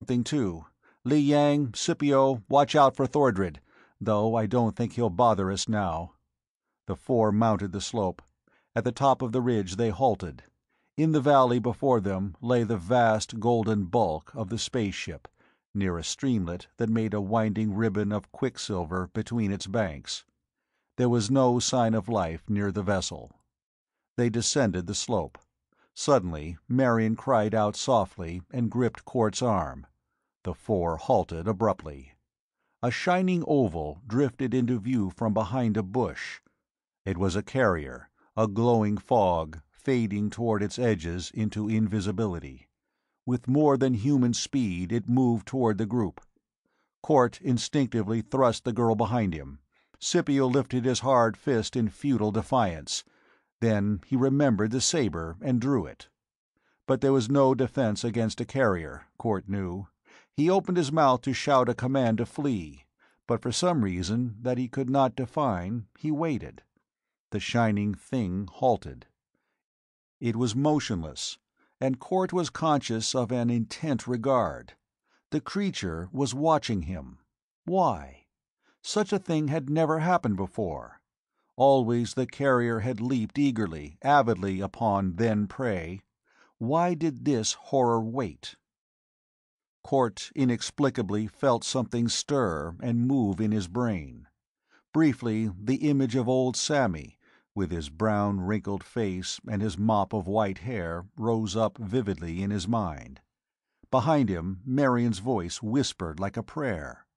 something too. Li Yang, Scipio, watch out for Thordred, though I don't think he'll bother us now." The four mounted the slope. At the top of the ridge they halted. In the valley before them lay the vast golden bulk of the spaceship, near a streamlet that made a winding ribbon of quicksilver between its banks. There was no sign of life near the vessel. They descended the slope. Suddenly Marion cried out softly and gripped Cort's arm. The four halted abruptly. A shining oval drifted into view from behind a bush. It was a carrier, a glowing fog, fading toward its edges into invisibility. With more than human speed it moved toward the group. Cort instinctively thrust the girl behind him. Scipio lifted his hard fist in futile defiance. Then he remembered the saber and drew it. But there was no defense against a carrier, Cort knew. He opened his mouth to shout a command to flee, but for some reason that he could not define, he waited. The shining thing halted. It was motionless, and Cort was conscious of an intent regard. The creature was watching him. Why? Such a thing had never happened before. Always the carrier had leaped eagerly, avidly upon then prey. Why did this horror wait? Cort inexplicably felt something stir and move in his brain. Briefly the image of old Sammy, with his brown wrinkled face and his mop of white hair, rose up vividly in his mind. Behind him Marion's voice whispered like a prayer.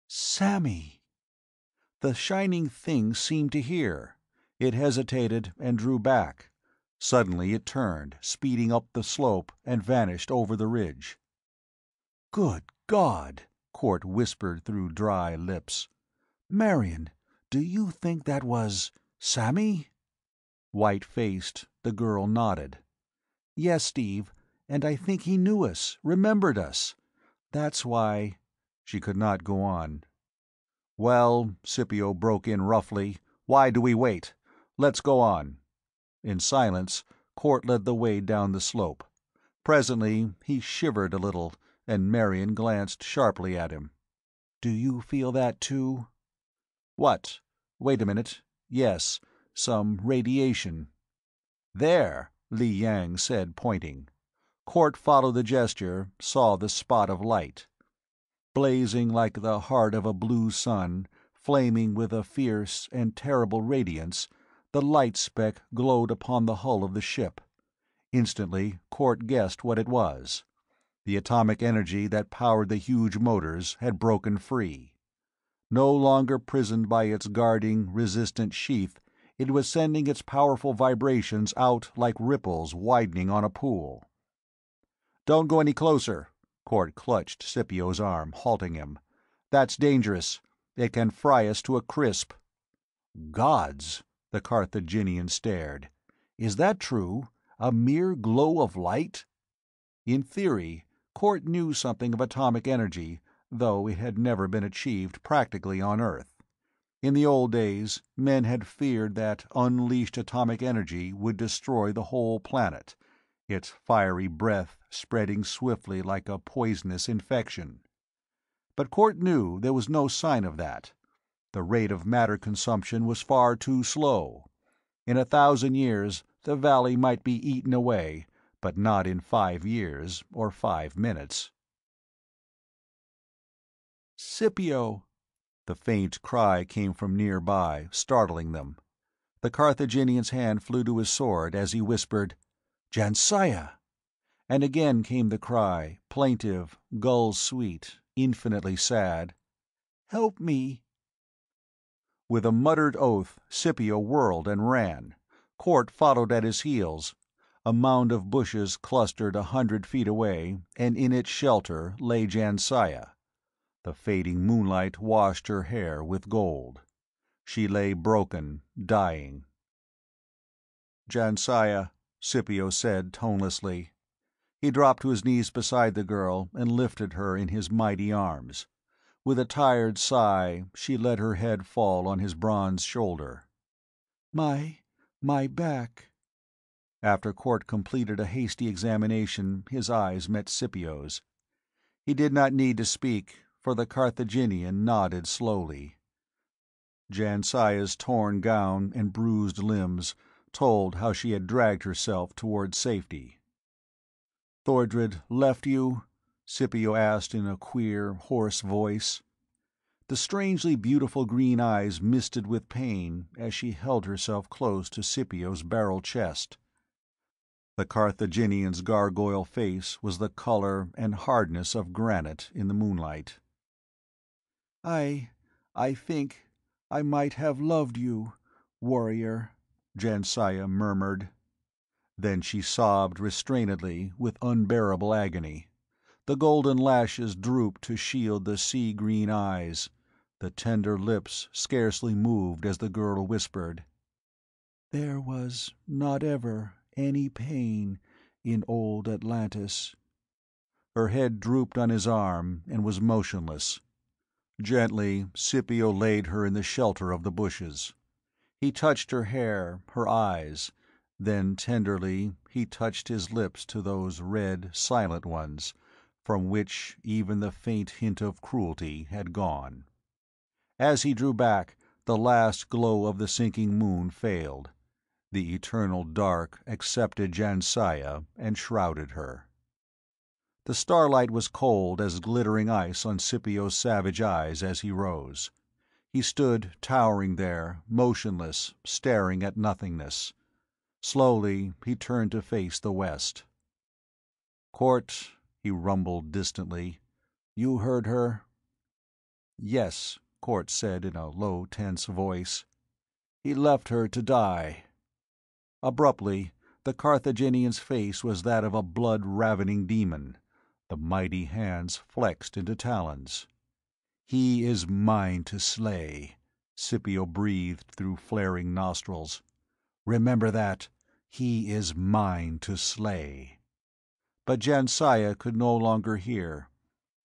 "Sammy!" The shining thing seemed to hear. It hesitated and drew back. Suddenly it turned, speeding up the slope, and vanished over the ridge. "Good God!" Cort whispered through dry lips. "Marion, do you think that was Sammy?" White-faced, the girl nodded. "Yes, Steve, and I think he knew us, remembered us. That's why—" She could not go on. "Well," Scipio broke in roughly, "why do we wait? Let's go on." In silence, Cort led the way down the slope. Presently he shivered a little, and Marion glanced sharply at him. "Do you feel that too?" "What? Wait a minute. Yes, some radiation." "There," Li Yang said, pointing. Cort followed the gesture, saw the spot of light. Blazing like the heart of a blue sun, flaming with a fierce and terrible radiance, the light speck glowed upon the hull of the ship. Instantly Cort guessed what it was. The atomic energy that powered the huge motors had broken free. No longer prisoned by its guarding, resistant sheath, it was sending its powerful vibrations out like ripples widening on a pool. "Don't go any closer." Cort clutched Scipio's arm, halting him. "That's dangerous. It can fry us to a crisp." "Gods!" The Carthaginian stared. "Is that true? A mere glow of light?" In theory, Cort knew something of atomic energy, though it had never been achieved practically on Earth. In the old days, men had feared that unleashed atomic energy would destroy the whole planet, its fiery breath spreading swiftly like a poisonous infection. But Cort knew there was no sign of that. The rate of matter consumption was far too slow. In 1,000 years the valley might be eaten away, but not in 5 years or 5 minutes. "Scipio!" The faint cry came from nearby, startling them. The Carthaginian's hand flew to his sword as he whispered, "Jansiah!" And again came the cry, plaintive, gull-sweet, infinitely sad, "Help me!" With a muttered oath, Scipio whirled and ran. Cort followed at his heels. A mound of bushes clustered 100 feet away, and in its shelter lay Jansiah. The fading moonlight washed her hair with gold. She lay broken, dying. "Jansiah," Scipio said tonelessly. He dropped to his knees beside the girl and lifted her in his mighty arms. With a tired sigh, she let her head fall on his bronze shoulder. My back." After Cort completed a hasty examination, his eyes met Scipio's. He did not need to speak, for the Carthaginian nodded slowly. Jansaya's torn gown and bruised limbs told how she had dragged herself toward safety. "Thordred left you?" Scipio asked in a queer, hoarse voice. The strangely beautiful green eyes misted with pain as she held herself close to Scipio's barrel chest. The Carthaginian's gargoyle face was the color and hardness of granite in the moonlight. I think I might have loved you, warrior," Jansaya murmured. Then she sobbed restrainedly with unbearable agony. The golden lashes drooped to shield the sea-green eyes. The tender lips scarcely moved as the girl whispered, "There was not ever any pain in old Atlantis." Her head drooped on his arm and was motionless. Gently, Scipio laid her in the shelter of the bushes. He touched her hair, her eyes, then tenderly he touched his lips to those red, silent ones, from which even the faint hint of cruelty had gone. As he drew back, the last glow of the sinking moon failed. The eternal dark accepted Jansaya and shrouded her. The starlight was cold as glittering ice on Scipio's savage eyes as he rose. He stood towering there, motionless, staring at nothingness. Slowly he turned to face the west. "Court," he rumbled distantly, "you heard her?" "Yes," Court said in a low, tense voice. "He left her to die." Abruptly, the Carthaginian's face was that of a blood-ravening demon. The mighty hands flexed into talons. "He is mine to slay," Scipio breathed through flaring nostrils. "Remember that. He is mine to slay." But Jansaya could no longer hear.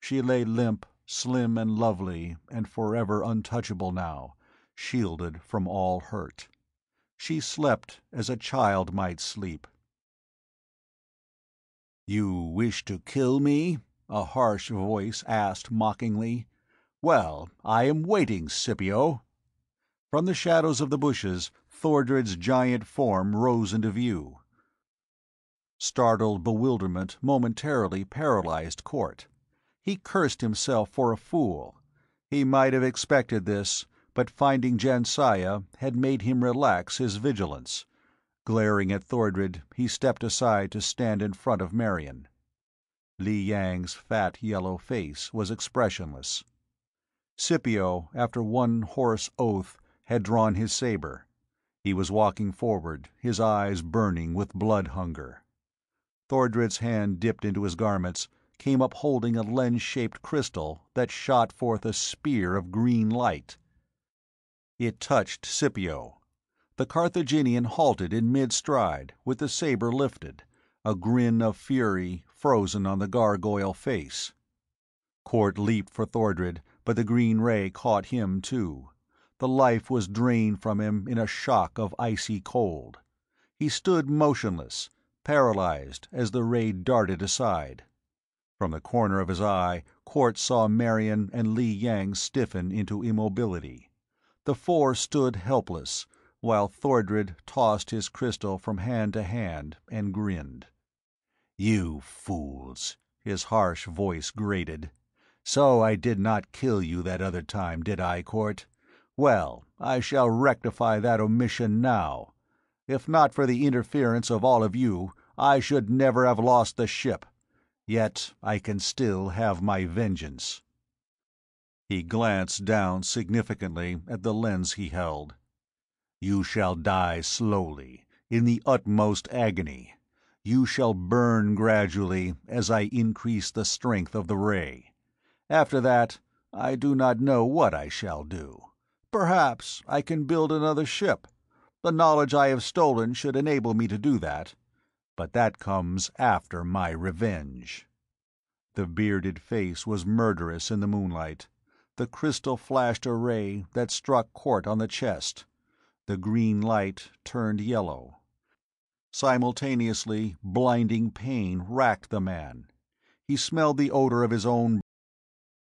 She lay limp, slim and lovely, and forever untouchable now, shielded from all hurt. She slept as a child might sleep. "You wish to kill me?" a harsh voice asked mockingly. "Well, I am waiting, Scipio." From the shadows of the bushes, Thordred's giant form rose into view. Startled bewilderment momentarily paralyzed Court. He cursed himself for a fool. He might have expected this, but finding Jansaya had made him relax his vigilance. Glaring at Thordred, he stepped aside to stand in front of Marion. Li Yang's fat yellow face was expressionless. Scipio, after one hoarse oath, had drawn his saber. He was walking forward, his eyes burning with blood hunger. Thordred's hand dipped into his garments, came up holding a lens-shaped crystal that shot forth a spear of green light. It touched Scipio. The Carthaginian halted in mid-stride, with the saber lifted, a grin of fury frozen on the gargoyle face. Court leaped for Thordred, but the green ray caught him too. The life was drained from him in a shock of icy cold. He stood motionless, paralyzed as the ray darted aside. From the corner of his eye, Court saw Marion and Li Yang stiffen into immobility. The four stood helpless, while Thordred tossed his crystal from hand to hand and grinned. "You fools," his harsh voice grated. "So I did not kill you that other time, did I, Court? Well, I shall rectify that omission now. If not for the interference of all of you, I should never have lost the ship. Yet I can still have my vengeance." He glanced down significantly at the lens he held. "You shall die slowly, in the utmost agony. You shall burn gradually as I increase the strength of the ray. After that, I do not know what I shall do. Perhaps I can build another ship. The knowledge I have stolen should enable me to do that. But that comes after my revenge." The bearded face was murderous in the moonlight. The crystal flashed a ray that struck Court on the chest. The green light turned yellow. Simultaneously, blinding pain racked the man. He smelled the odor of his own